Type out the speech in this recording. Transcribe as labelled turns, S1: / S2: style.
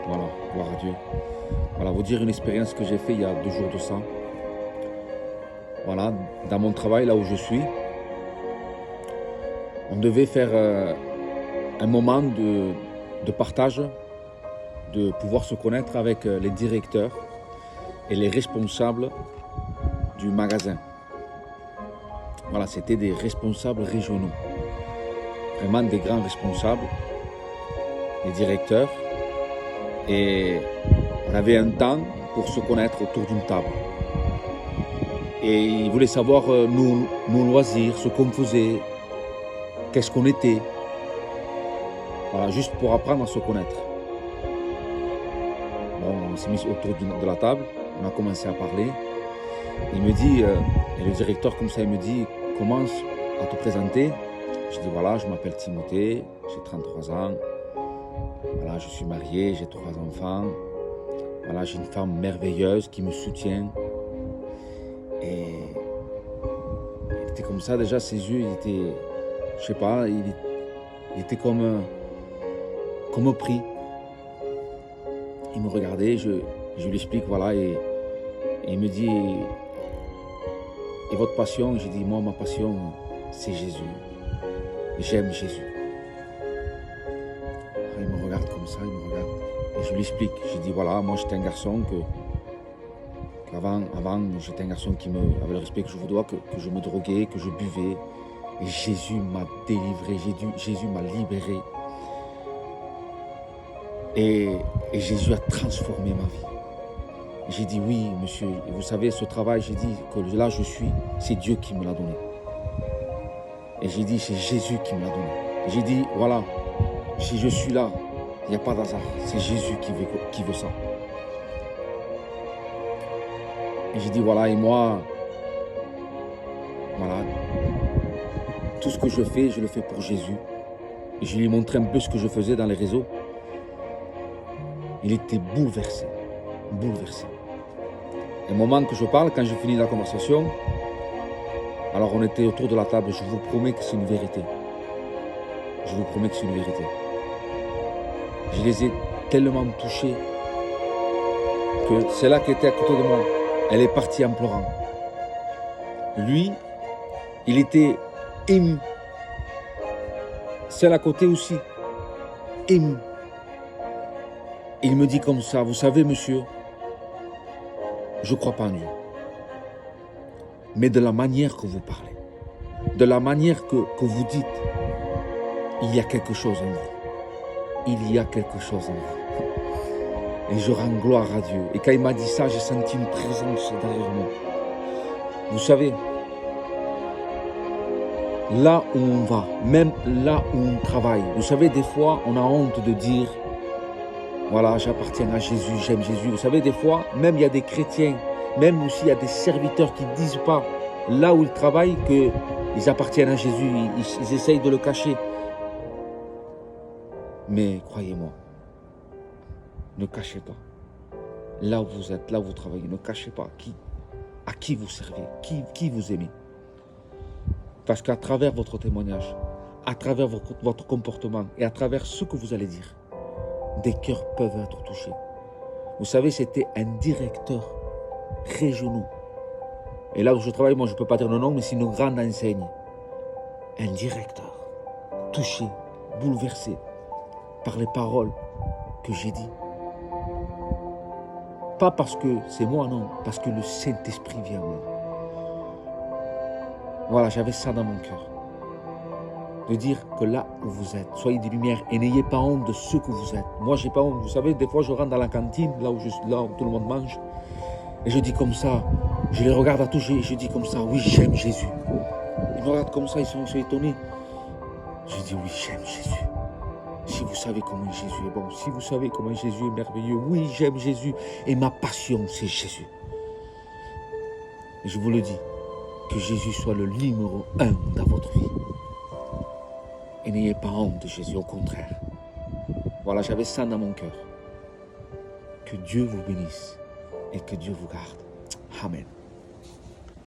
S1: Voilà, gloire à Dieu. Voilà, vous dire une expérience que j'ai faite il y a 2 jours de ça. Voilà, dans mon travail, là où je suis, on devait faire un moment de partage, de pouvoir se connaître avec les directeurs et les responsables du magasin. Voilà, c'était des responsables régionaux, vraiment des grands responsables, les directeurs, et on avait un temps pour se connaître autour d'une table. Et ils voulaient savoir nos loisirs, ce qu'on faisait, qu'est-ce qu'on était. Voilà, juste pour apprendre à se connaître. Bon, on s'est mis autour de la table, on a commencé à parler. Il me dit, et le directeur comme ça, il me dit, commence à te présenter. Je dis voilà, je m'appelle Timothée, j'ai 33 ans. Voilà, je suis marié, j'ai 3 enfants. Voilà, j'ai une femme merveilleuse qui me soutient. Et il était comme ça, déjà ses yeux, il était, je sais pas, il était comme pris. Il me regardait, je lui explique, voilà, et il me dit, et votre passion? J'ai dit, moi, ma passion, c'est Jésus. J'aime Jésus. Alors, il me regarde comme ça, il me regarde. Et je lui explique, je dis, voilà, moi, j'étais un garçon qu'avant, j'étais un garçon qui avait le respect que je vous dois, que je me droguais, que je buvais. Et Jésus m'a délivré, Jésus m'a libéré. Et Jésus a transformé ma vie. J'ai dit oui, monsieur, et vous savez, ce travail, j'ai dit que là je suis, c'est Dieu qui me l'a donné. Et j'ai dit, c'est Jésus qui me l'a donné. J'ai dit, voilà, si je suis là, il n'y a pas d'hasard, c'est Jésus qui veut ça. Et j'ai dit, voilà, et moi, voilà, tout ce que je le fais pour Jésus. Et je lui ai montré un peu ce que je faisais dans les réseaux. Il était bouleversé, bouleversé. Et au moment que je parle, quand j'ai fini la conversation, alors on était autour de la table, je vous promets que c'est une vérité. Je vous promets que c'est une vérité. Je les ai tellement touchés que celle-là qui était à côté de moi, elle est partie en pleurant. Lui, il était ému. Celle à côté aussi, ému. Il me dit comme ça, vous savez monsieur, je ne crois pas en Dieu. Mais de la manière que vous parlez, de la manière que vous dites, il y a quelque chose en vous. Il y a quelque chose en vous. Et je rends gloire à Dieu. Et quand il m'a dit ça, j'ai senti une présence derrière moi. Vous savez, là où on va, même là où on travaille, vous savez, des fois, on a honte de dire, voilà, j'appartiens à Jésus, j'aime Jésus. Vous savez, des fois, même il y a des chrétiens, même aussi il y a des serviteurs qui ne disent pas, là où ils travaillent, qu'ils appartiennent à Jésus, ils essayent de le cacher. Mais croyez-moi, ne cachez pas. Là où vous êtes, là où vous travaillez, ne cachez pas à qui vous servez, qui vous aimez. Parce qu'à travers votre témoignage, à travers votre comportement et à travers ce que vous allez dire, des cœurs peuvent être touchés. Vous savez, c'était un directeur régional. Et là où je travaille, moi je ne peux pas dire le nom, mais c'est une grande enseigne. Un directeur touché, bouleversé par les paroles que j'ai dit. Pas parce que c'est moi, non, parce que le Saint-Esprit vient en moi. Voilà, j'avais ça dans mon cœur. De dire que là où vous êtes, soyez des lumières et n'ayez pas honte de ce que vous êtes. Moi, j'ai pas honte. Vous savez, des fois, je rentre dans la cantine, là où tout le monde mange, et je dis comme ça, je les regarde à toucher, et je dis comme ça, oui, j'aime Jésus. Ils me regardent comme ça, ils sont étonnés. Je dis, oui, j'aime Jésus. Si vous savez comment Jésus est bon, si vous savez comment Jésus est merveilleux, oui, j'aime Jésus, et ma passion, c'est Jésus. Et je vous le dis, que Jésus soit le numéro 1 dans votre vie. Et n'ayez pas honte de Jésus, au contraire. Voilà, j'avais ça dans mon cœur. Que Dieu vous bénisse et que Dieu vous garde. Amen.